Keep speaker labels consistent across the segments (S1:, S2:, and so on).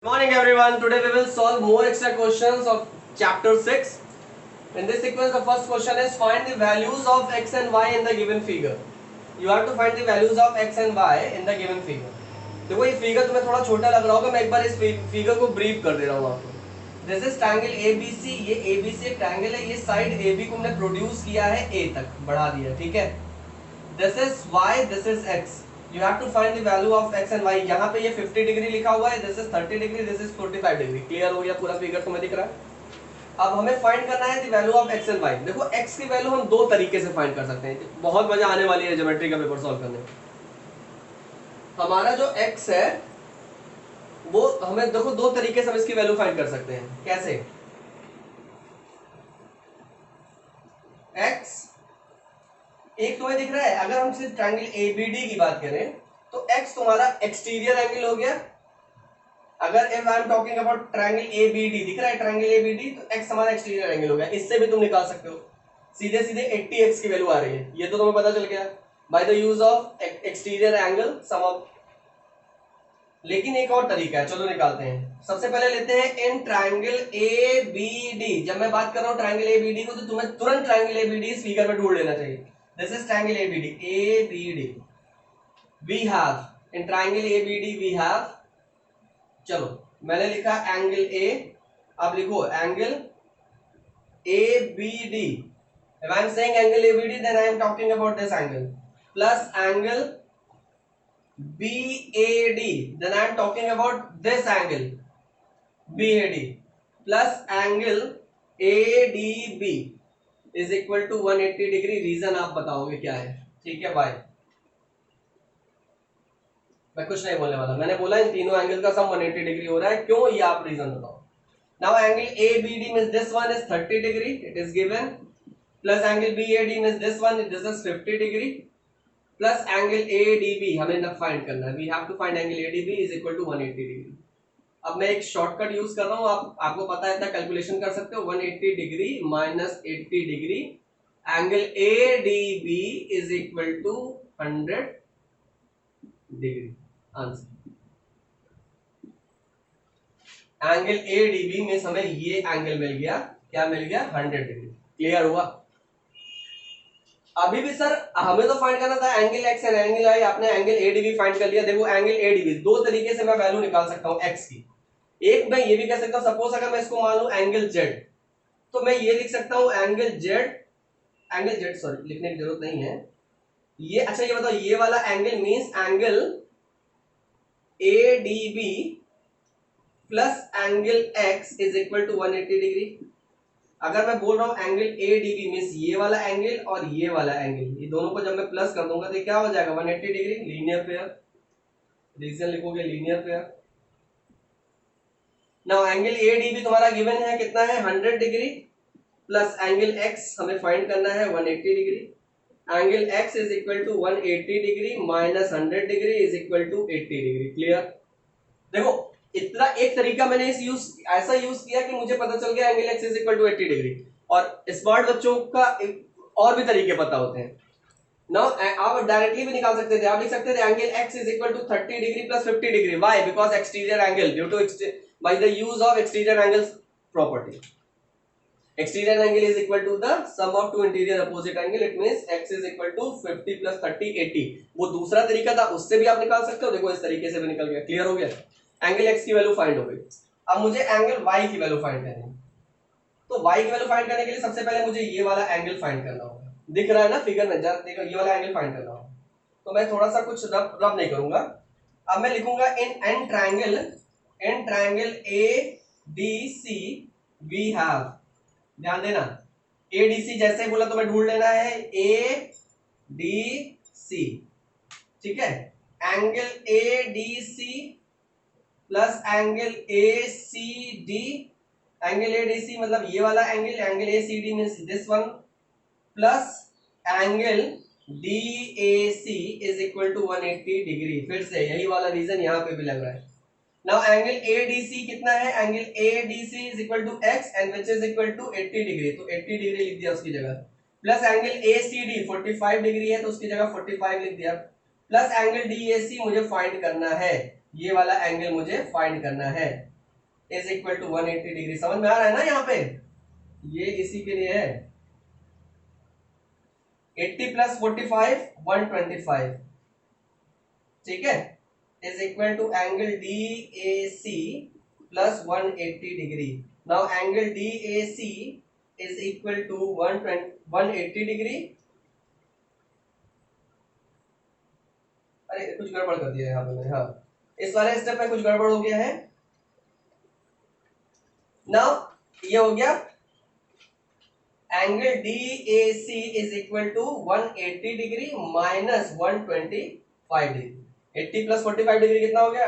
S1: Good morning everyone. Today we will solve more extra questions of chapter 6. In this sequence the first question is find the values of x and y in the given figure. You have to find the values of x and y in the given figure. देखो ये figure तुम्हें थोड़ा छोटा लग रहा होगा, मैं एक बार इस फिगर को ब्रीफ कर दे रहा हूँ आपको. This is triangle ABC. ये ABC एक ट्रायंगल है. ये साइड AB को हमने प्रोड्यूस किया है A तक बढ़ा दिया. ठीक है. This is y, this is x. You have to find the value of x and y. यहाँ पे ये 50 डिग्री लिखा हुआ है, this is 30 degree, this is 45 degree. Clear हो गया पूरा फिगर तुम्हें दिख रहा है. अब हमें फाइंड करना है the value of x and y. देखो x की वैल्यू हम दो तरीके से फाइंड कर सकते हैं. बहुत मजा आने वाली है ज्योमेट्री का पेपर सॉल्व करने में. हमारा जो x है वो हमें देखो दो तरीके से हम इसकी वैल्यू फाइंड कर सकते हैं. कैसे? x एक तुम्हें दिख रहा है, अगर हम सिर्फ ट्रायंगल ABD की बात करें तो x तुम्हारा एक्सटीरियर एंगल हो गया. अगर if I am talking about triangle ABD, दिख रहा है ट्रायंगल ABD, तो x हमारा एक्सटीरियर एंगल हो गया. इससे भी तुम निकाल सकते हो. सीधे सीधे 80x की वैल्यू आ रही है, ये तो तुम्हें पता चल गया by the use of exterior angle sum of. लेकिन एक और तरीका है, चलो निकालते हैं. सबसे पहले लेते हैं इन ट्रायंगल ABD. जब मैं बात कर रहा हूं ट्रायंगल ABD को तो तुम्हें तुरंत ट्रायंगल ABD इस फिगर में ढूंढ लेना चाहिए. This is triangle ABD. We have in triangle ABD we have, चलो मैंने लिखा एंगल A, अब लिखो angle ABD. If I am saying angle ABD, then I am talking about this angle. Plus angle BAD, then I am talking about this angle BAD. Plus angle ADB is equal to 180 degree. Reason आप बताओगे क्या है. ठीक है भाई, मैं कुछ नहीं बोलने वाला. मैंने बोला इन तीनों एंगल का सम 180 डिग्री हो रहा है. क्यों, ये आप रीजन बताओ. Now angle ABD means this one is 30 degree, it is given. Plus angle BAD means this one, this is 50 degree. Plus angle ADB हमें फाइंड करना है. We have to find angle ADB is equal to 180 degree. अब मैं एक shortcut use कर रहा हूं, आपको पता है, इतना कैलकुलेशन कर सकते हो. 180 degree minus 80 degree, angle ADB is equal to 100 degree. Answer angle ADB में हमें ये एंगल मिल गया. क्या मिल गया? 100 डिग्री. क्लियर हुआ? अभी भी सर हमें तो फाइंड करना था angle x and angle y. आपने एंगल ADB फाइंड कर लिया. देखो एंगल ADB दो तरीके से मैं वैल्यू निकाल सकता हूं x की. एक मैं ये भी कह सकता हूं, सपोज अगर मैं इसको मान लूं एंगल Z, तो मैं ये लिख सकता हूं एंगल Z, सॉरी लिखने की जरूरत नहीं है ये. अच्छा ये बताओ, ये वाला angle means angle ADB plus angle x is equal to 180 degree. अगर मैं बोल रहा हूं एंगल ADB मींस ये वाला एंगल और ये वाला एंगल, ये दोनों को जब मैं प्लस कर दूंगा तो क्या हो जाएगा? 180 डिग्री. Linear pair. रीजन लिखोगे linear pair. Now angle ADB तुम्हारा गिवन है कितना है? 100 डिग्री. प्लस एंगल x हमें फाइंड करना है 180 degree. Angle x is equal to 180 degree minus 100 degree is equal to 80 degree. Clear? देखो इतना एक तरीका मैंने ऐसा यूज किया कि मुझे पता चल गया angle x is equal to 80 degree. और स्मार्ट बच्चों का और भी तरीके पता होते हैं. नाउ आप डायरेक्टली भी निकाल सकते थे. आप लिख सकते थे angle x is equal to 30 degree plus 50 degree. Why? Because exterior angle due to by the use of exterior angles property. Exterior angle is equal to the sum of two interior opposite angle. It means x is equal to 50 plus 30 80. वो दूसरा तरीका था, उससे भी आप निकाल सकते हो. देखो इस तरीके से भी निकल गया. क्लियर हो गया? एंगल x की वैल्यू फाइंड हो गई. अब मुझे एंगल y की वैल्यू फाइंड करनी है. तो y की वैल्यू फाइंड करने के लिए सबसे पहले मुझे ये वाला एंगल फाइंड करना होगा. दिख रहा है ना फिगर में? जरा देखो ये वाला एंगल फाइंड करना होगा. तो मैं थोड़ा सा कुछ रब नहीं करूंगा. अब मैं लिखूंगा in triangle ADC we have. ध्यान देना, ADC जैसे बोला तो मैं ढूंढ लेना है ADC. ठीक है? Angle ADC plus angle ACD. Angle ADC मतलब ये वाला angle, angle ACD means this one, plus angle DAC is equal to 180 degree. फिर से यही वाला रीजन यहां पे भी लग रहा है. नाउ एंगल ADC कितना है? Angle ADC is equal to x and which is equal to 80 degree. तो 80 डिग्री लिख दिया उसकी जगह. प्लस एंगल ACD 45 डिग्री है तो उसकी जगह 45 लिख दिया. प्लस एंगल DAC मुझे फाइंड करना है, ये वाला एंगल मुझे फाइंड करना है. Is equal to 180 degree. समझ में आ रहा है ना? यहाँ पे ये इसी के लिए है। 80 प्लस 45 125, ठीक है, is equal to angle D A C plus 180 degree. Now angle D A C is equal to 180 degree. अरे कुछ गड़बड़ कर दिया यहाँ पे मैंने, हाँ इस वाले स्टेप में कुछ गड़बड़ हो गया है। नाउ ये हो गया angle D A C is equal to 180 degree minus 125 degree. 80 plus 45 degree कितना हो गया?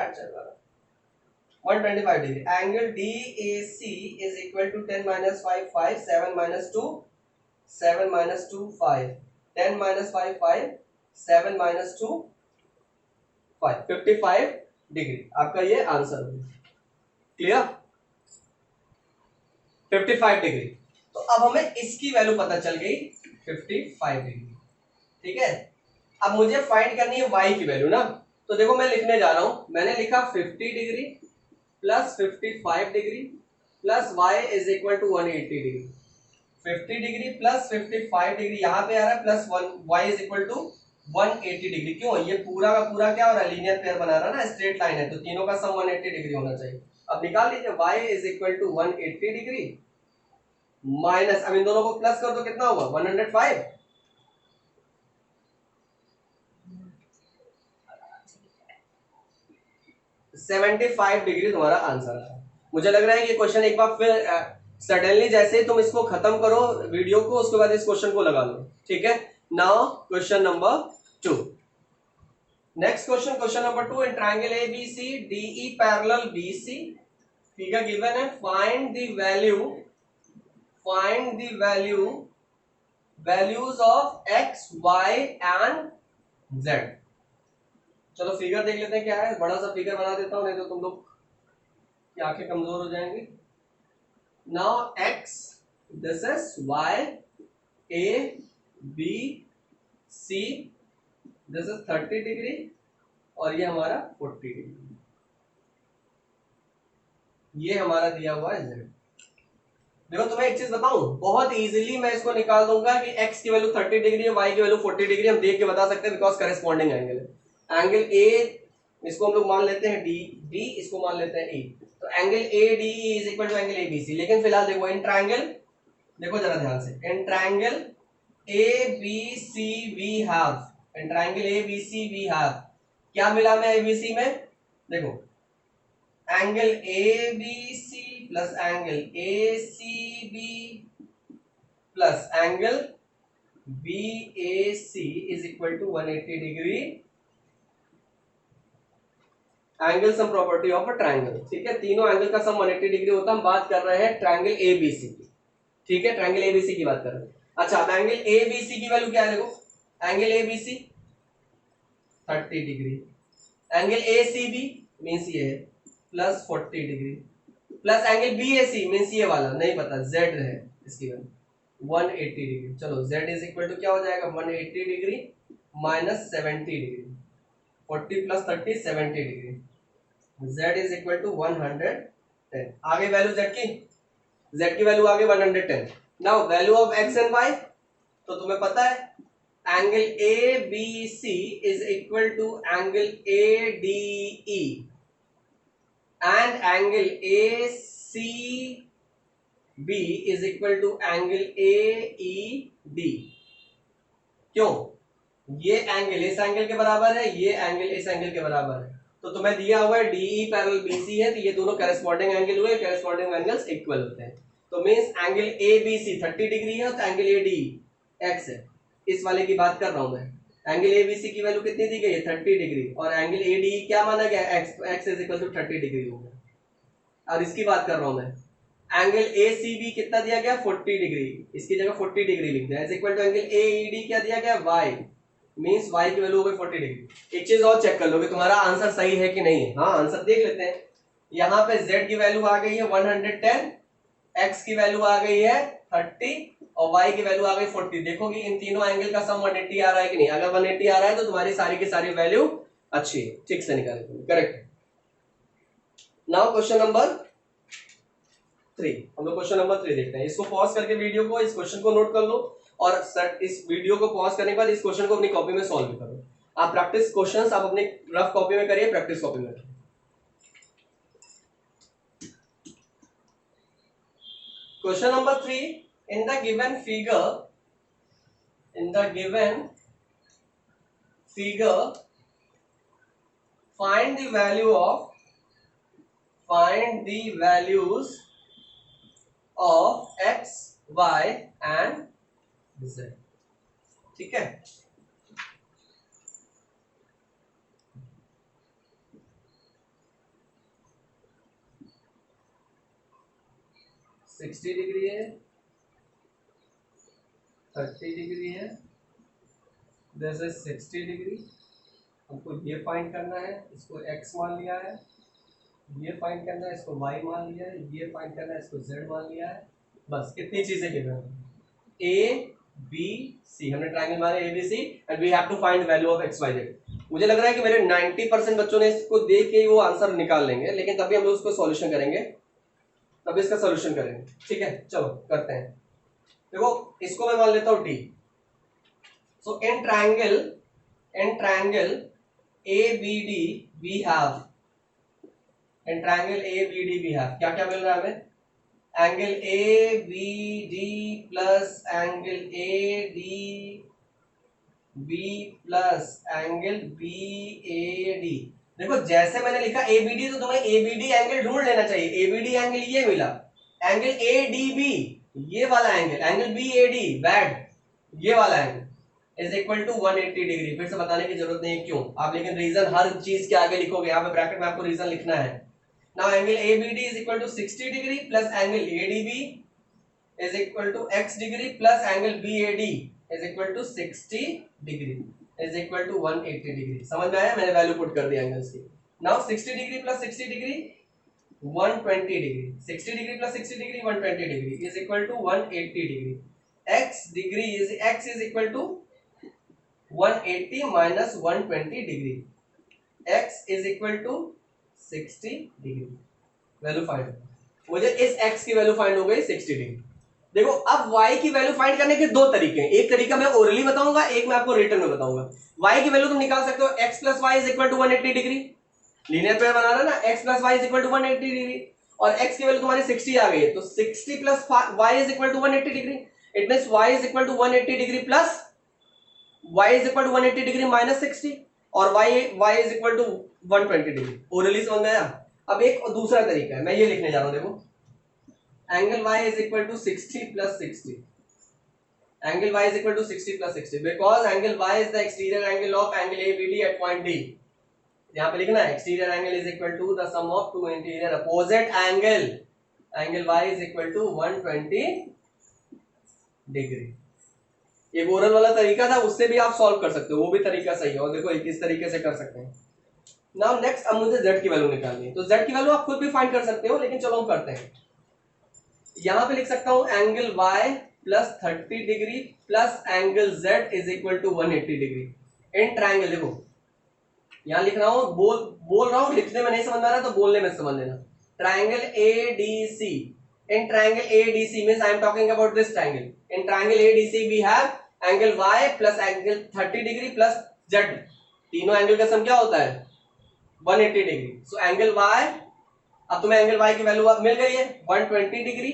S1: 125 degree. Angle D A C is equal to 10 minus 5 5, 7 minus 2 7 minus 2 5, 10 minus 5 5, 7 minus 2 5, 55 degree आपका ये आंसर है। क्लियर? 55 डिग्री। तो अब हमें इसकी वैल्यू पता चल गई 55 डिग्री, ठीक है। अब मुझे फाइंड करनी है y की वैल्यू ना, तो देखो मैं लिखने जा रहा हूं, मैंने लिखा 50 degree plus 55 degree plus y is equal to 180 degree. 50 degree plus 55 degree यहाँ पे आ रहा है plus y is equal to 180 degree. क्यों? ये पूरा का पूरा क्या हो रहा है? लीनियर पेयर बना रहा है ना, स्ट्रेट लाइन है, तो तीनों का सम 180 डिग्री होना चाहिए। अब निकाल लीजिए y is equal to 180 degree minus, अब इन दोनों को प्लस कर दो, कितना होगा? 105। $75 डिग्री तुम्हारा आंसर है। मुझे लग रहा है कि क्वेश्चन एक बार फिर सडनली जैसे ही तुम इसको खत्म करो वीडियो को, उसके बाद इस क्वेश्चन को लगा लो, ठीक है। Now question number 2। Next question, question number 2। In triangle ABC DE parallel BC, figure given है, find the values of x, y and z। चलो फिगर देख लेते हैं क्या है। बड़ा सा फिगर बना देता हूं, नहीं तो तुम लोग की आंखें कमजोर हो जाएंगी। Now x, this is y, a b c, this is 30 degree और ये हमारा 40 डिग्री। ये हमारा दिया हुआ है z। देखो तुम्हें एक चीज बताऊं, बहुत इजीली मैं इसको निकाल दूंगा कि x की वैल्यू 30 डिग्री है, y की वैल्यू 40 डिग्री। हम देख के बता सकते हैं बिकॉज करेस्पॉन्डिंग एंगल है। एंगल ए, इसको हम लोग मान लेते हैं डी, डी इसको मान लेते हैं ई, तो angle A D E is equal to angle A B C. लेकिन फिलहाल देखो इन ट्रायंगल, देखो जरा ध्यान से, in triangle A B C we have, in triangle A B C we have, क्या मिला हमें ए बी सी में? देखो angle A B C plus angle A C B plus angle B A C is equal to 180 degree. Angle sum property of a triangle, ठीक है। तीनों angle का सम 180 degree होता है। हम बात कर रहे हैं ट्रायंगल एबीसी की, ठीक है, ट्रायंगल एबीसी की बात कर रहे हैं। अच्छा, अब एंगल एबीसी की वैल्यू क्या है? देखो angle ABC 30 degree, angle ACB means ये है plus 40 degree, plus angle BAC means ये वाला नहीं पता, जेड है इसकी वैल्यू 180 डिग्री। चलो जेड इज इक्वल टू क्या हो जाएगा? 180 degree minus 70 degree, 40 plus 30 70 degree. z is equal to 110। आगे वैल्यू z की वैल्यू आगे 110। Now value of x and y, तो तुम्हें पता है angle A B C is equal to angle A D E and angle A C B is equal to angle A E D. क्यों? ये angle इस angle के बराबर है, ये एंगल इस एंगल के बराबर है, तो तुम्हें दिया हुआ है डीई पैरेलल बीसी है, तो ये दोनों करेस्पॉन्डिंग एंगल हुए, करेस्पॉन्डिंग एंगल्स इक्वल होते हैं। तो मींस एंगल एबीसी 30 डिग्री है, तो एंगल एडी एक्स है। इस वाले की बात कर रहा हूं मैं। एंगल एबीसी की वैल्यू कितनी दी गई है? 30 डिग्री, और एंगल एडी क्या माना गया? एक्स, तो X is equal to 30 degree हो गया। और इसकी बात कर रहा हूं मैं, एंगल एसीबी कितना दिया गया? 40 डिग्री, इसकी जगह 40 डिग्री लिख दिया, is equal to angle AED क्या दिया गया? वाई, मींस y की वैल्यू हो गई 40 डिग्री। एक चीज और चेक कर लो कि तुम्हारा आंसर सही है कि नहीं है। हाँ, आंसर देख लेते हैं। यहाँ पे z की वैल्यू आ गई है 110, x की वैल्यू आ गई है 30 और y की वैल्यू आ गई 40। देखो कि इन तीनों एंगल का सम 180 आ रहा है कि नहीं। अगर 180 आ रहा है तो तुम्हारी सारी की सारी वैल्यू अच्छी है, ठीक से निकाले तुमने, करेक्ट। Now question number 3। हम लोग क्वेश्चन नंबर 3 देखते हैं। इसको पॉज करके वीडियो को, इस क्वेश्चन को नोट कर लो और इस वीडियो को पॉज करने के बाद इस क्वेश्चन को अपनी कॉपी में सॉल्व करो। आप प्रैक्टिस क्वेश्चंस आप अपनी रफ कॉपी में करिए, प्रैक्टिस कॉपी में। Question number 3, in the given figure find the values of x, y and z। ठीक है, सिक्सटी डिग्री है, 30 डिग्री है, जैसे 60 डिग्री। हमको ये फाइंड करना है, इसको x मान लिया है। ये फाइंड करना है, इसको y मान लिया है। ये फाइंड करना है, इसको z मान लिया है। बस इतनी चीजें गिवन है। a b c, हमने ट्रायंगल मारे a b c and we have to find value of x y z। मुझे लग रहा है कि मेरे 90% बच्चों ने इसको देख के वो आंसर निकाल लेंगे, लेकिन तभी हम लोग उसको सॉल्यूशन करेंगे, तभी इसका सॉल्यूशन करेंगे। ठीक है, चलो करते हैं। देखो इसको मैं मान लेता हूं d। So in triangle ABD we have, in triangle ABD we have क्या क्या मिल रहा है हमें? Angle ABD plus angle ADB plus angle BAD। देखो जैसे मैंने लिखा ABD तो तुम्हें ABD एंगल ढूंढ लेना चाहिए। ABD एंगल ये मिला, एंगल ADB ये वाला एंगल, एंगल BAD बैड ये वाला angle is equal to 180 degree. फिर से बताने की जरूरत नहीं है क्यों, आप लेकिन रीजन हर चीज के आगे लिखोगे, यहाँ पे ब्रैकेट में आपको रीजन लिखना है। Now angle ABD is equal to 60 degree plus angle ADB is equal to x degree plus angle BAD is equal to 60 degree is equal to 180 degree. समझ में आया? मैंने वैल्यू पुट कर दी एंगल्स की। Now 60 degree plus 60 degree 120 degree, 60 degree plus 60 degree 120 degree is equal to 180 degree. x is equal to 180 minus 120 degree, x is equal to 60 degree. Value find, मुझे इस x की वैल्यू फाइंड हो गई 60 degree. देखो अब y की value find करने के दो तरीके हैं, एक तरीका मैं ओरली बताऊंगा, एक मैं आपको रिटर्न में बताऊंगा। y की वैल्यू तुम निकाल सकते हो, x plus Y is equal to 180 degree, linear pair बना रहा है ना, x plus Y is equal to 180 degree, और x की वैल्यू तुम्हारी 60 आ गई है, तो 60 plus y is equal to 180 degree. It means y is equal to 180 degree plus y is equal to 180 degree minus 60 और y is equal to 120 degree. Orally समझ में आया? अब एक दूसरा तरीका है, मैं ये लिखने जा रहा हूं, देखो angle y is equal to 60 plus 60, angle y is equal to 60 plus 60 because angle y is the exterior angle of angle ABD at point D। यहां पे लिखना है exterior angle is equal to the sum of two interior opposite angle, angle y is equal to 120 degree. एक oral वाला तरीका था, उससे भी आप सॉल्व कर सकते हो, वो भी तरीका सही है। और देखो इस तरीके से कर सकते हैं। नाउ नेक्स्ट अब मुझे z की वैल्यू निकालनी है, तो z की वैल्यू आप खुद भी फाइंड कर सकते हो, लेकिन चलो हम करते हैं। यहां पे लिख सकता हूं angle y plus 30 degree plus angle z is equal to 180 degree in triangle. देखो यहां लिख रहा हूं, बोल रहा हूं, लिखने में नहीं समझ आ रहा तो बोलने में समझ लेना। Triangle ADC, in triangle ADC means I am talking about this triangle. In triangle ADC we have angle y plus angle 30 degree plus z, तीनों एंगल का सम क्या होता है 180 डिग्री। सो एंगल y, अब तुम्हें एंगल y की value मिल गई है 120 degree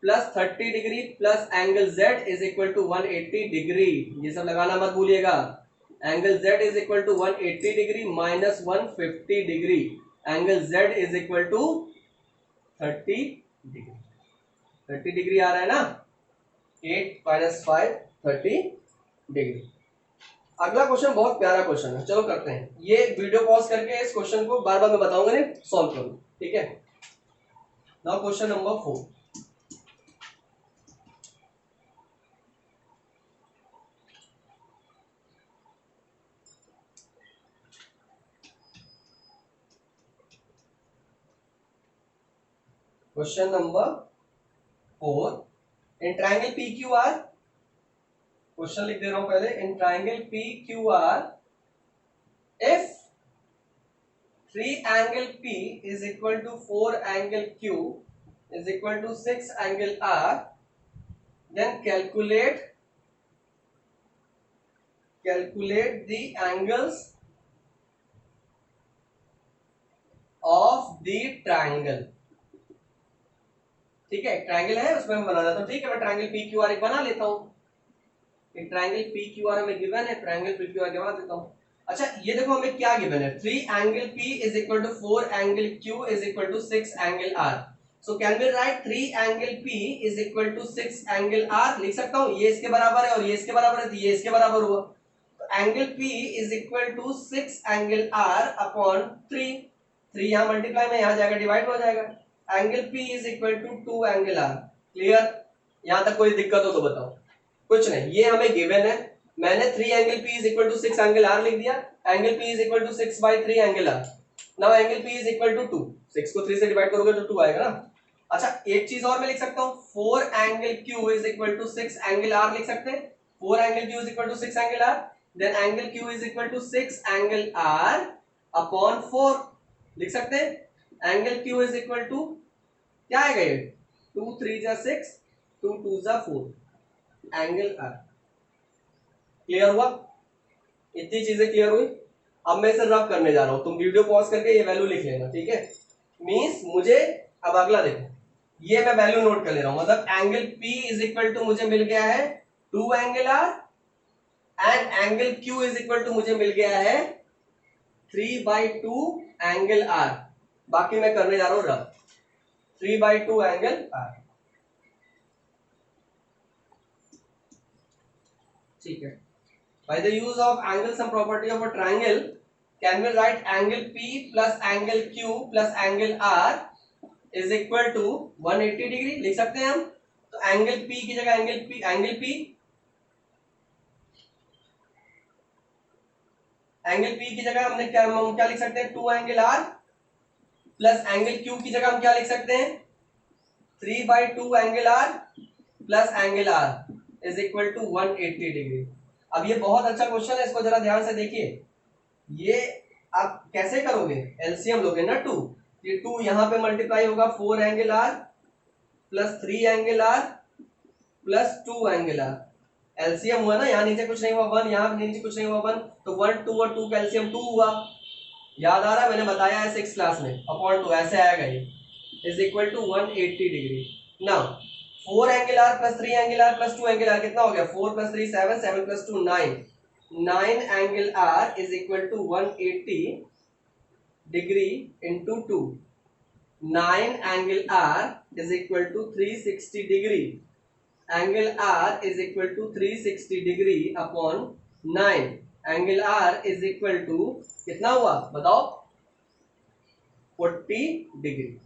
S1: plus 30 degree plus angle z is equal to 180 degree. ये सब लगाना मत भूलिएगा। Angle z is equal to 180 degree minus 150 degree, angle z is equal to 30 degree. 30 degree आ रहा है ना, 8 माइनस 5 30 डिग्री। अगला क्वेश्चन बहुत प्यारा क्वेश्चन है, चलो करते हैं। ये वीडियो पॉज करके इस क्वेश्चन को बार बार मैं बताऊंगा नहीं, सॉल्व करो, ठीक है। Now question number 4। Question number 4, in triangle PQR, question लिख दे रहा हूं पहले। In triangle PQR if 3 angle P is equal to 4 angle Q is equal to 6 angle R, then calculate the angles of the triangle। ठीक है, triangle है उसमें मैं बना देता हूं। ठीक है, मैं ट्रायंगल पी क्यू आर एक बना लेता हूं। एक ट्रायंगल पी क्यू आर हमें गिवन है, ट्रायंगल पी क्यू आर बना देता हूं। अच्छा, ये देखो हमें क्या गिवन है, 3 angle P is equal to 4 angle Q is equal to 6 angle R। So can we write 3 angle P is equal to 6 angle R। लिख सकता हूं, ये इसके बराबर है और ये इसके बराबर है, तो ये इसके बराबर हुआ। तो angle P is equal to 6 angle R upon 3। 3 यहां मल्टीप्लाई में यहां जाएगा, डिवाइड हो जाएगा। Angle P is equal to 2 angle R। Clear? यहां तक कोई दिक्कत हो तो बताओ। कुछ नहीं, ये हमें गिवन है। मैंने 3 angle P is equal to 6 angle R लिख दिया। Angle P is equal to 6 by 3 angle R। Now angle P is equal to 2। 6 को 3 से डिवाइड करोगे तो 2 आएगा ना। अच्छा, एक चीज और मैं लिख सकता हूं, 4 angle Q is equal to 6 angle R लिख सकते हैं। 4 angle Q is equal to 6 angle R, then angle Q is equal to 6 angle R upon 4 लिख सकते हैं। Angle Q is equal to क्या आएगा, ये 2 3 जा 6, 2 2 जा 4 एंगल R। क्लियर हुआ? इतनी चीजें क्लियर हुई। अब मैं इसे रफ करने जा रहा हूं, तुम वीडियो पॉज करके ये वैल्यू लिख लेना। ठीक है, मींस मुझे अब अगला देखो, ये मैं वैल्यू नोट कर ले रहा हूं। मतलब angle P is equal to मुझे मिल गया है 2 angle R and angle Q is equal to मुझे मिल गया है 3/2 एंगल R। बाकी मैं करने जा रहा हूं रफ, 3/2 एंगल R। ठीक है, by the use of angle sum property of a triangle can we write angle P plus angle Q plus angle R is equal to 180 degree लिख सकते हैं हम। तो एंगल P की जगह एंगल P की जगह हमने क्या लिख सकते हैं, 2 angle R plus angle Q की जगह हम क्या लिख सकते हैं, 3/2 angle R plus angle R is equal to 180 degree. अब ये बहुत अच्छा क्वेश्चन है, इसको जरा ध्यान से देखिए। ये आप कैसे करोगे, एलसीएम लोगे ना 2, ये 2 यहां पे मल्टीप्लाई होगा 4 angle R plus 3 angle R plus 2 angle R। LCM हुआ ना, यहाँ नीचे कुछ नहीं हुआ 1, यहाँ नीचे कुछ नहीं हुआ 1, तो 1 2 और 2 का एलसीएम 2 हुआ। याद आ रहा है, मैंने बताया है 6 क्लास में, अपॉन 2 ऐसे आएगा ये, is equal to 180 degree. Now 4 angle R plus 3 angle R plus 2 angle R कितना हो गया, 4 plus 3 7, 7 plus 2 9, 9 angle R is equal to 180 degree into 2। 9 angle R is equal to 360 degree. Angle R is equal to 360 degree upon 9। Angle R is equal to कितना हुआ बताओ, 40 degree.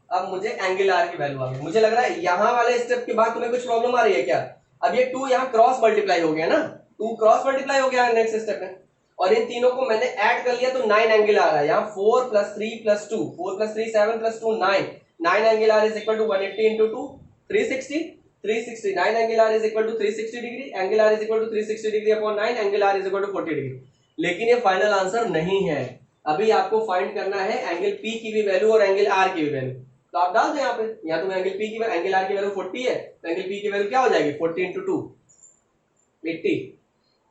S1: अब मुझे angle R की value आ गई। मुझे लग रहा है यहां वाले स्टेप के बाद तुम्हें कुछ प्रॉब्लम आ रही है क्या? अब ये 2 यहां क्रॉस मल्टीप्लाई हो गया ना, 2 क्रॉस मल्टीप्लाई हो गया नेक्स्ट स्टेप में, और इन तीनों को मैंने ऐड कर लिया तो 9 एंगल आ रहा है। यहाँ 4 plus 3 plus 2, 4 plus 3 7 plus 2 9, 9 angle R is equal to 180 into 2 360, 360 9 angle R is equal to 360 degree. Angle R is equal to 360 degree upon 9, angle R is equal to 40 degree. लेकिन ये final answer नहीं है, अभी आपको find करना है angle P की भी वैल्यू और एंगल R की भी वैल्यू। तो आप डाल दो यहाँ पे, या तो एंगल P की एंगल R की वैल्यू 40 है, तो एंगल P की वैल्यू क्या हो जाएगी, 40 इंटू 2 80,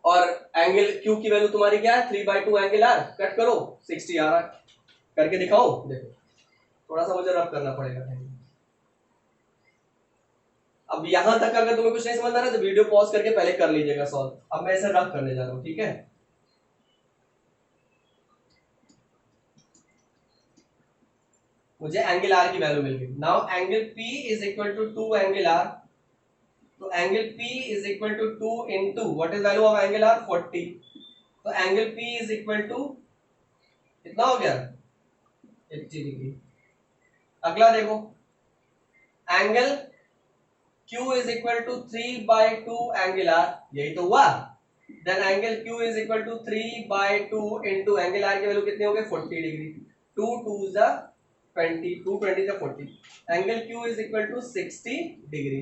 S1: और एंगल Q की वैल्यू तुम्हारी क्या है, 3/2 एंगल R, कट करो 60 आ रहा है। करके दिखाओ, देखो थोड़ा सा मुझे रफ करना पड़ेगा। अब यहां तक अगर तुम्हें कुछ नहीं समझ आ रहा है तो वीडियो पॉज करके पहले कर लीजिएगा सॉल्व। अब मैं इसे रफ करने जा रहा हूं, ठीक है। मुझे एंगल R की वैल्यू मिल गई। Now angle P is equal to 2 angle R, तो angle P is equal to 2 into what is value of angle R 40, तो angle P is equal to कितना हो गया 80 डिग्री। अगला देखो, angle Q is equal to 3/2 angle R, यही तो हुआ। Then angle Q is equal to 3/2 into angle R की वैल्यू कितनी हो गई 40 डिग्री। 2 2 जा 20, 2 20 जा 40, angle Q is equal to 60 degree.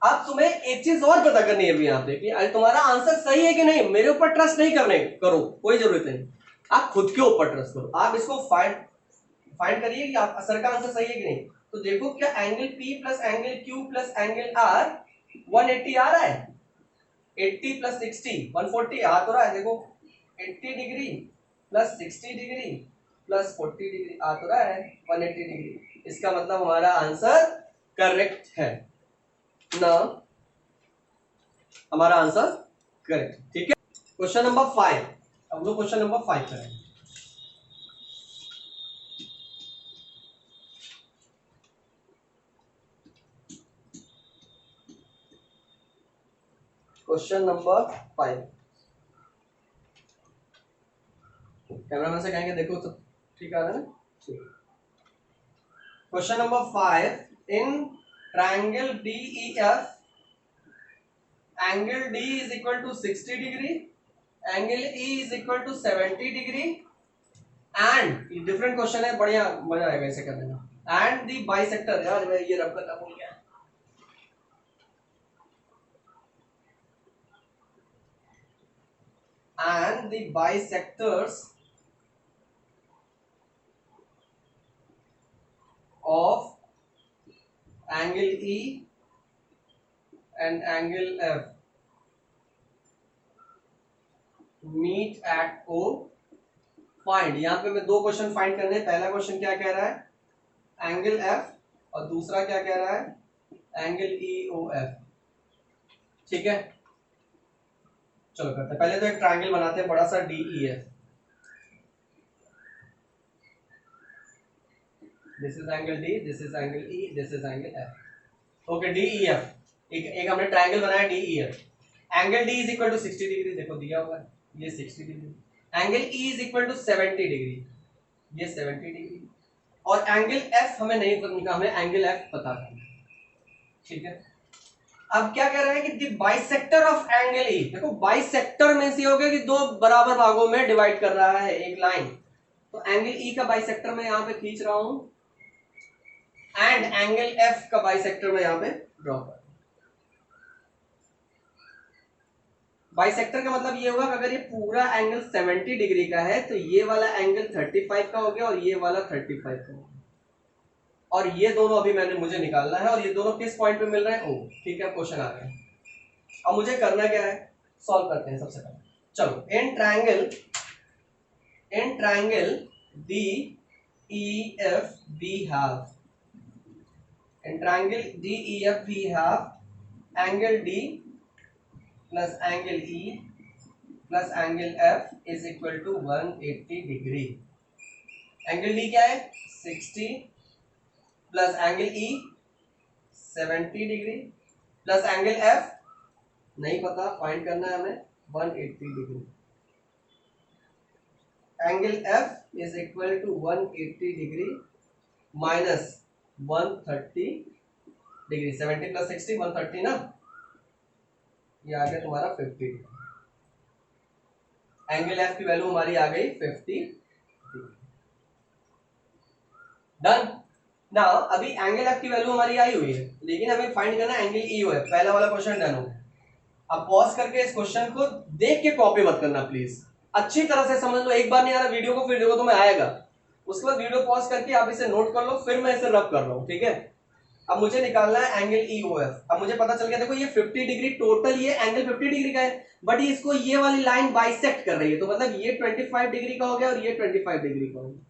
S1: अब तुम्हें एक चीज और पता करनी है यहाँ पे कि अरे तुम्हारा आंसर सही है कि नहीं। मेरे ऊपर ट्रस्ट नहीं करने करो, कोई जरूरत नहीं, आप खुद के ऊपर ट्रस्ट करो। आप इसको फाइंड फाइंड करिए कि आप सर का आंसर सही है कि नहीं। तो देखो क्या angle P plus angle Q plus angle R 180 आ रहा है, 80 प्लस 60 140 आ तो रहा है। देखो 80 degree plus 60 degree plus 40 degree आ तो रहा है 180 डिग्री। इसका मतलब हमारा आंसर करेक्ट है ना, हमारा आंसर करेक्ट। ठीक है, क्वेश्चन नंबर 5। अब लोग क्वेश्चन नंबर 5 करेंगे। क्वेश्चन नंबर 5, कैमरामैन से कहेंगे देखो तो ठीक आ रहा है ना। Question number 5, in triangle DEF angle D is equal to 60 degree, angle E is equal to 70 degree and, different question है, बढ़िया मजा आएगा इसे करने में। एंड द बाइसेक्टर, यार मैं ये रब करना भूल गया, and the bisectors of angle E and angle F meet at O. Find, यहां पे मैं दो क्वेश्चन फाइंड करने हैं। पहला क्वेश्चन क्या कह रहा है, एंगल F, और दूसरा क्या कह रहा है, एंगल EOF। ठीक है, चलो करते हैं। पहले तो एक ट्रायंगल बनाते हैं बड़ा सा DEF। This is angle D, this is angle E, this is angle F। Okay, DEF, एक हमने ट्रायंगल बनाया DEF। Angle D is equal to 60 degree, देखो दिया हुआ है ये 60 degree. Angle E is equal to 70 degree, ये 70 डिग्री। और एंगल F हमें नहीं पता, हमें एंगल F पता था। ठीक है, अब क्या कह रहा है कि the bisector of angle E, देखो बाइसेक्टर में से हो गया कि दो बराबर भागों में डिवाइड कर रहा है एक लाइन, तो एंगल E का बाइसेक्टर मैं यहां पे खींच रहा हूं एंड एंगल F का बाइसेक्टर मैं यहां पे ड्रॉ कर। बाइसेक्टर का मतलब ये होगा कि अगर ये पूरा एंगल 70 डिग्री का है तो ये वाला एंगल 35 का हो गया और ये वाला 35 का हो गया, और ये दोनों अभी मुझे निकालना है, और ये दोनों किस पॉइंट पे मिल रहे हैं, ओ। ठीक है, क्वेश्चन आ गया। अब मुझे करना क्या है, सॉल्व करते हैं सबसे पहले। चलो, इन triangle DEF we have, in triangle DEF we have angle D plus angle E plus angle F is equal to 180 degree. Angle D क्या है, 60 plus angle E 70 degree plus angle F नहीं पता, find करना है हमें, 180 degree. Angle F is equal to 180 degree minus 130 degree. 70 plus 60 130 ना, ये आ गया तुम्हारा 50। एंगल F की वैल्यू हमारी आ गई 50। डन ना, अभी एंगल F की वैल्यू हमारी आई हुई है, लेकिन हमें फाइंड करना है एंगल EOF। पहला वाला क्वेश्चन डन हो गया। अब पॉज करके इस क्वेश्चन को देख के कॉपी मत करना प्लीज, अच्छी तरह से समझ लो। एक बार नहीं आ रहा वीडियो को, फिर देखो तुम्हें आएगा, उसके बाद वीडियो पॉज करके आप इसे नोट कर लो, फिर मैं इसे रब कर रहा हूं। ठीक है, अब मुझे निकालना है एंगल EOF। अब मुझे पता चल गया, देखो ये 50 डिग्री टोटल, ये एंगल 50 डिग्री का है, बट इसको ये वाली लाइन बाइसेक्ट कर रही है, तो मतलब ये 25 डिग्री का हो गया और ये 25 डिग्री का हो गया।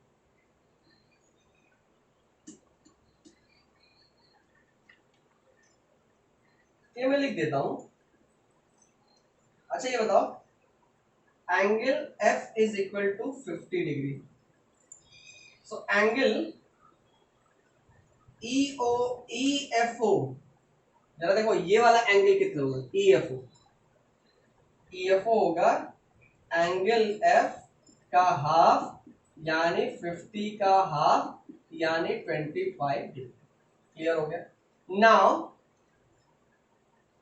S1: ये मैं लिख देता हूं। अच्छा ये बताओ, angle F is equal to 50 degree, so angle EFO, जरा देखो ये वाला एंगल कितना होगा, EFO होगा एंगल F का हाफ, यानी 50 का हाफ, यानी 25 डिग्री। क्लियर हो गया।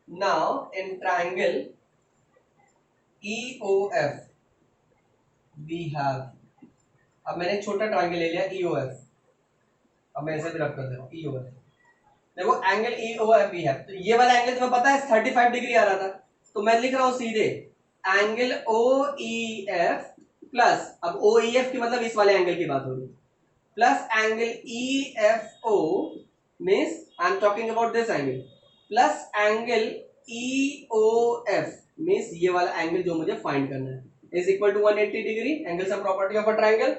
S1: Now in triangle EOF we have, अब मैंने एक छोटा ट्रायंगल ले लिया EOF, अब मैं इसे भी रख कर दे रहा हूं EOF। देखो एंगल EOF भी है, तो ये वाला एंगल तुम्हें पता है 35 डिग्री आ रहा था, तो मैं लिख रहा हूं सीधे एंगल OEF प्लस, अब OEF की मतलब इस वाले एंगल की बात हो रही है, plus angle EFO means I am talking about this angle plus angle EOF means ये वाला एंगल जो मुझे फाइंड करना है is equal to 180 degree angle sum property of a triangle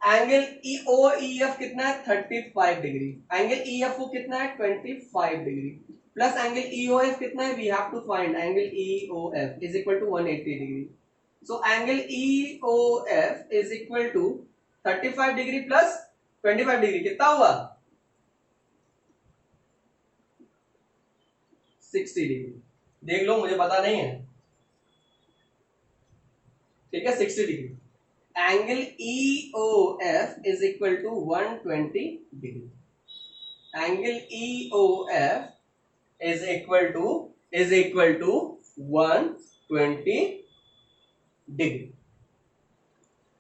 S1: angle EOEF कितना है 35 डिग्री एंगल EFO कितना है 25 डिग्री प्लस एंगल EOF कितना है we have to find angle EOF is equal to 180 degree so angle EOF is equal to 35 degree plus 25 degree कितना हुआ 60 degree देख लो मुझे पता नहीं है ठीक है 60 degree angle EOF is equal to 120 degree angle EOF is equal to 120 degree.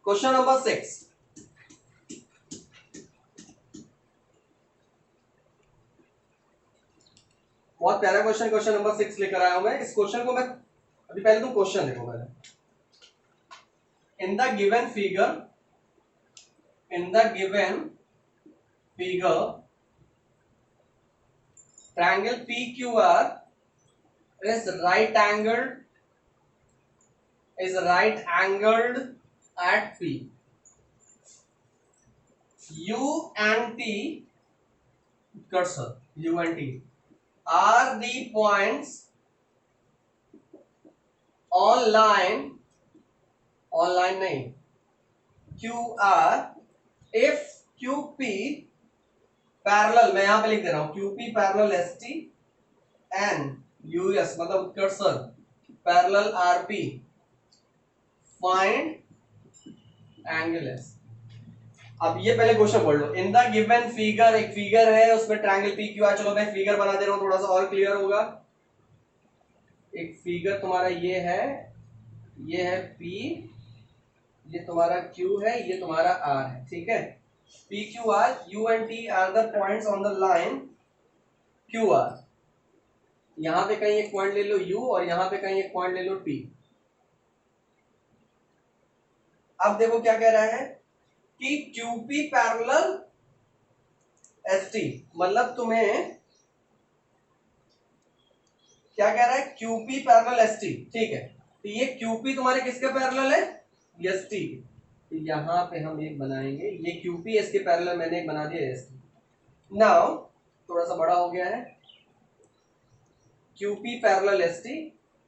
S1: Question number 6. बहुत प्यारा क्वेश्चन नंबर 6 लेकर आया हूं मैं इस क्वेश्चन को मैं अभी पहले तुम क्वेश्चन देखो पहले in the given figure triangle PQR is right angled at P. U and T cursor U and T are the points on line नहीं QR if QP पैरेलल मैं यहां पे लिख दे रहा हूं QP parallel ST and US मतलब cursor parallel RP find angle S अब ये पहले क्वेश्चन पढ़ लो इन द गिवन फिगर एक फिगर है उसमें ट्रायंगल PQR चलो मैं फिगर बना दे रहा हूं थोड़ा सा और क्लियर होगा एक फिगर तुम्हारा ये है P ये तुम्हारा Q है ये तुम्हारा R है ठीक है PQR U and T are the points on the line QR यहां पे कहीं एक पॉइंट ले लो U और यहां पे कहीं एक पॉइंट ले लो T अब देखो क्या कह रहा है कि QP पैरेलल ST मतलब तुम्हें क्या कह रहा है QP पैरेलल ST ठीक है तो ये QP तुम्हारे किसके पैरेलल है ST तो यहां पे हम एक बनाएंगे ये QP इसके पैरेलल मैंने एक बना दिया ST नाउ थोड़ा सा बड़ा हो गया है QP पैरेलल ST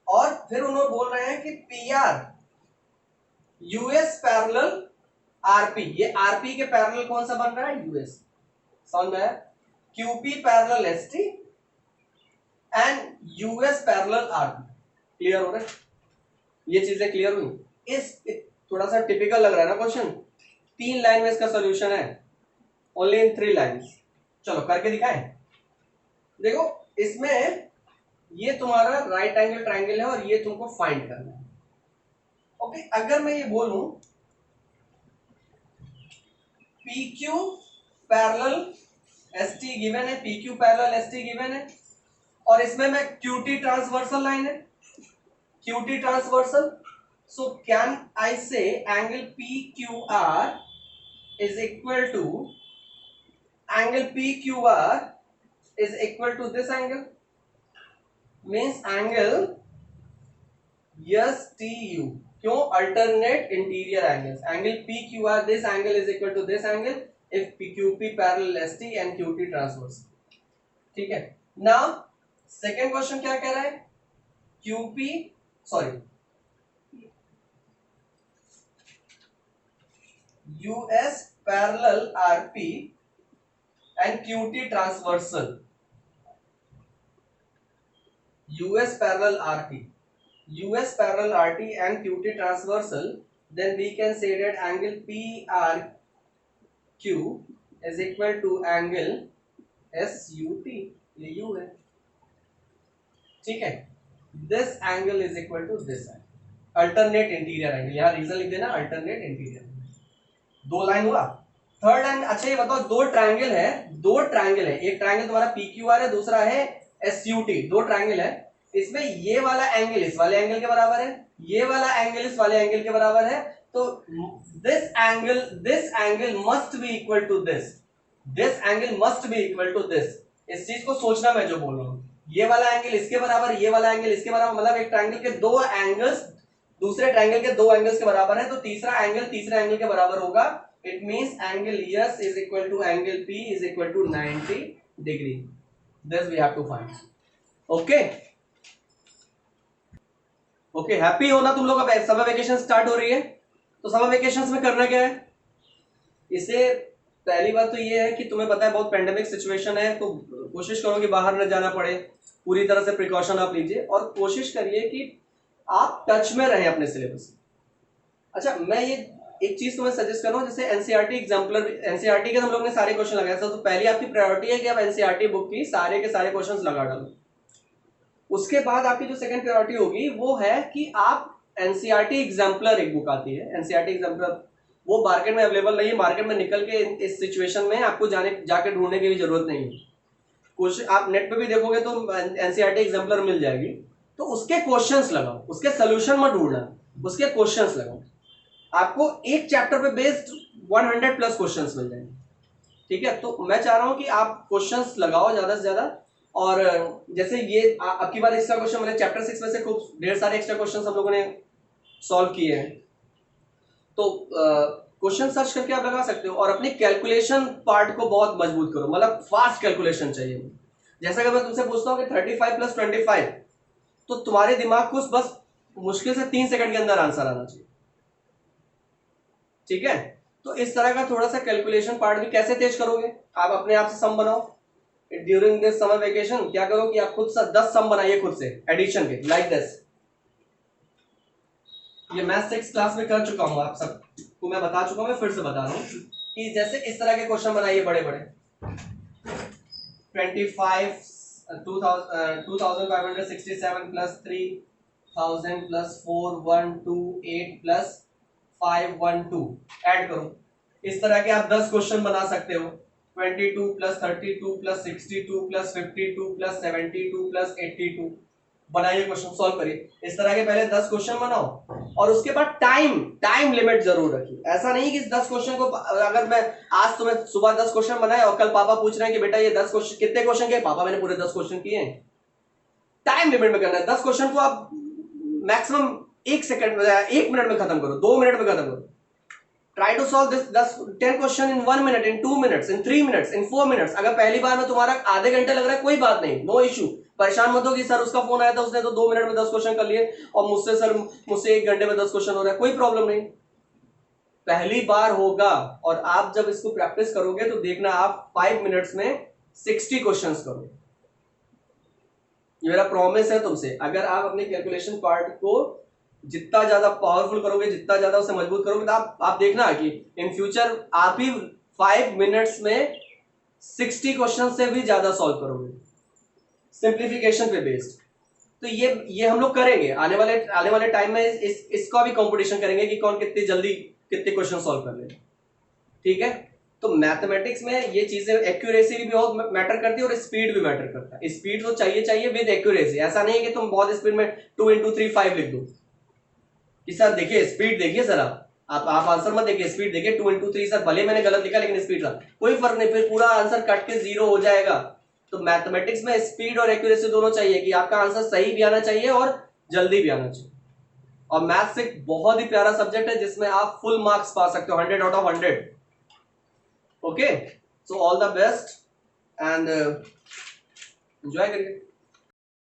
S1: और फिर उन्होंने बोल रहे हैं कि PR US पैरेलल RP ये RP के पैरेलल कौन सा बन रहा है US समझ में आया QP parallel ST and US parallel RP clear हो रहा है ये चीजें क्लियर हुई इस थोड़ा सा टिपिकल लग रहा है ना क्वेश्चन 3 लाइन में इसका सॉल्यूशन है ओनली इन 3 लाइंस चलो करके दिखाएं देखो इसमें ये तुम्हारा राइट एंगल ट्रायंगल है और ये तुमको फाइंड करना है ओके अगर मैं ये बोलूं PQ पैरेलल ST गिवन है PQ पैरेलल ST गिवन है और इसमें मैं QT ट्रांसवर्सल लाइन है QT transversal so can I say angle PQR is equal to angle PQR is equal to this angle means angle STU क्यों alternate interior angles angle PQR this angle is equal to this angle if QP parallel ST and QT transverse ठीक है now second question क्या कह रहा है QP sorry US parallel RP and QT transversal US parallel RT and QT transversal then we can say that angle PRQ is equal to angle SUT ये U है ठीक है this angle is equal to this angle alternate interior angle यहाँ reason लिख देना alternate interior दो line हुआ third line अच्छा ये बताओ दो ट्रायंगल है एक ट्रायंगल तुम्हारा PQR है दूसरा है SUT दो ट्रायंगल है इसमें ये वाला एंगल इस वाले एंगल के बराबर है ये वाला एंगल इस वाले एंगल के बराबर है तो this angle must be equal to this angle must be equal to this. इस चीज को सोचना मैं जो बोल रहा हूँ, ये वाला एंगल इसके बराबर, ये वाला एंगल इसके बराबर, मतलब एक ट्रायंगल के दो एंगल्स दूसरे ट्रायंगल के दो एंगल्स के बराबर है, तो तीसरा एंगल तीसरे एंगल के बराबर होगा। It means angle yes is equal to angle P is equal to 90 degree. This we have to find. Okay okay, happy हो ना तुम लोग? अब समर वेकेशन स्टार्ट हो रही है, तो समर वेकेशन में करना क्या है? इसे पहली बात तो ये है कि तुम्हें पता है बहुत पेंडेमिक सिचुएशन है, तो कोशिश करो कि बाहर न जाना पड़े, पूरी तरह से प्रिकॉशन आप लीजिए और कोशिश करिए कि आप टच में रहें अपने सिलेबस। अच्छा, मैं ये एक चीज तुम्हें सजेस्ट कर रहा हूँ, जैसे एनसीईआरटी एग्जाम्पलर, एनसीईआरटी के हम लोग ने सारे क्वेश्चन लगाए, तो पहली आपकी प्रायोरिटी है कि आप एनसीईआरटी बुक की सारे के सारे क्वेश्चन लगा डालो। उसके बाद आपकी जो सेकंड प्रायोरिटी होगी वो है कि आप एनसीईआरटी एग्जाम्पलर, एक बुक आती है एनसीईआरटी एग्जाम्पलर, वो मार्केट में अवेलेबल नहीं है, मार्केट में निकल के इस सिचुएशन में आपको जाके ढूंढने की भी जरूरत नहीं है, कुछ आप नेट पे भी देखोगे तो एनसीईआरटी एग्जाम्पलर मिल जाएगी। तो उसके क्वेश्चंस लगाओ, उसके सोल्यूशन मत ढूंढना, उसके क्वेश्चंस लगाओ, आपको एक चैप्टर पे बेस्ड 100 प्लस क्वेश्चंस मिल जाएंगे। ठीक है, तो मैं चाह रहा हूं कि आप क्वेश्चंस लगाओ ज्यादा से ज्यादा। और जैसे ये अब की बार एक्स्ट्रा क्वेश्चन मैंने चैप्टर 6 में से खूब ढेर सारे एक्स्ट्रा क्वेश्चंस हम लोगों ने सॉल्व किए हैं, तो क्वेश्चन सर्च करके आप लगा सकते हो। और अपनी कैलकुलेशन पार्ट को बहुत मजबूत करो, मतलब फास्ट कैलकुलेशन चाहिए। जैसा कि मैं तुमसे पूछता हूँ कि 35 प्लस 25, तो तुम्हारे दिमाग को बस मुश्किल से 3 सेकंड के अंदर आंसर आना चाहिए। ठीक है, तो इस तरह का थोड़ा सा कैलकुलेशन पार्ट भी कैसे तेज करोगे, आप अपने आप से सम बनाओ ड्यूरिंग दिस समर वेकेशन। क्या करो कि आप खुद से 10 सम बनाइए खुद से एडिशन के, लाइक दिस। ये मैं 6 क्लास में कर चुका हूं, आप सबको मैं बता चुका हूं, मैं फिर से बता रहा हूं कि जैसे इस तरह के क्वेश्चन बनाइए बड़े बड़े, 25 2567 प्लस 3000 प्लस 4128 प्लस 512 ऐड करो। इस तरह के आप 10 क्वेश्चन बना सकते हो, 22 plus 32 plus 62 plus 52 plus 72 plus 82। बनाइए क्वेश्चन, सॉल्व करिए। इस तरह के पहले 10 क्वेश्चन बनाओ और उसके बाद टाइम लिमिट जरूर रखिए। ऐसा नहीं कि इस 10 क्वेश्चन को, अगर मैं आज तुम्हें सुबह 10 क्वेश्चन बनाए और कल पापा पूछ रहे हैं कि बेटा ये 10 क्वेश्चन कितने क्वेश्चन किए, पापा मैंने पूरे 10 क्वेश्चन किए हैं। टाइम लिमिट में करना है। 10 क्वेश्चन को आप मैक्सिमम 1 मिनट में खत्म करो, 2 मिनट में खत्म करो। Try to solve this 10 question in 1 minute, in 2 minutes, in 3 minutes, in 4 minutes. अगर पहली बार में तुम्हारा आधे घंटे लग रहा है, कोई बात नहीं, नो इश्यू। परेशान मत हो कि सर उसका फोन आया था उसने तो 2 मिनट में 10 क्वेश्चन कर लिए और मुझसे 1 घंटे में 10 क्वेश्चन हो रहा है, कोई प्रॉब्लम नहीं। पहली बार होगा और आप जब इसको प्रैक्टिस करोगे तो देखना आप 5 मिनट्स में 60 क्वेश्चंस करोगे। ये मेरा प्रॉमिस है तुमसे। अगर आप अपने कैलकुलेशन पार्ट को जितना ज्यादा पावरफुल करोगे, जितना ज्यादा उसे मजबूत करोगे, तो आप देखना कि इन फ्यूचर आप ही 5 मिनट्स में 60 क्वेश्चन से भी ज्यादा सॉल्व करोगे, सिंप्लीफिकेशन पे बेस्ड। तो ये हम लोग करेंगे आने वाले टाइम में, इसका भी कंपटीशन करेंगे कि कौन कितनी जल्दी कितने क्वेश्चन सॉल्व कर ले। ठीक है, तो मैथमेटिक्स में ये चीजें, एक्यूरेसी भी बहुत मैटर करती है और स्पीड भी मैटर करता है। स्पीड तो चाहिए विद एक्यूरेसी। ऐसा नहीं है कि तुम बहुत स्पीड में 2 into 3 5 लिख दो कि सर देखिए स्पीड देखिए सर, आप आंसर मत देखिए, स्पीड देखिए 2 into 3 सर, भले मैंने गलत लिखा लेकिन स्पीड था, कोई फर्क नहीं, फिर पूरा आंसर कट के 0 हो जाएगा। तो मैथमेटिक्स में स्पीड और एक्यूरेसी दोनों चाहिए कि आपका आंसर सही भी आना चाहिए और जल्दी भी आना चाहिए। और मैथ्स एक बहुत ही प्यारा सब्जेक्ट है जिसमें आप फुल मार्क्स पा सकते हो, 100 out of 100। Okay, so all the best and enjoy करिए।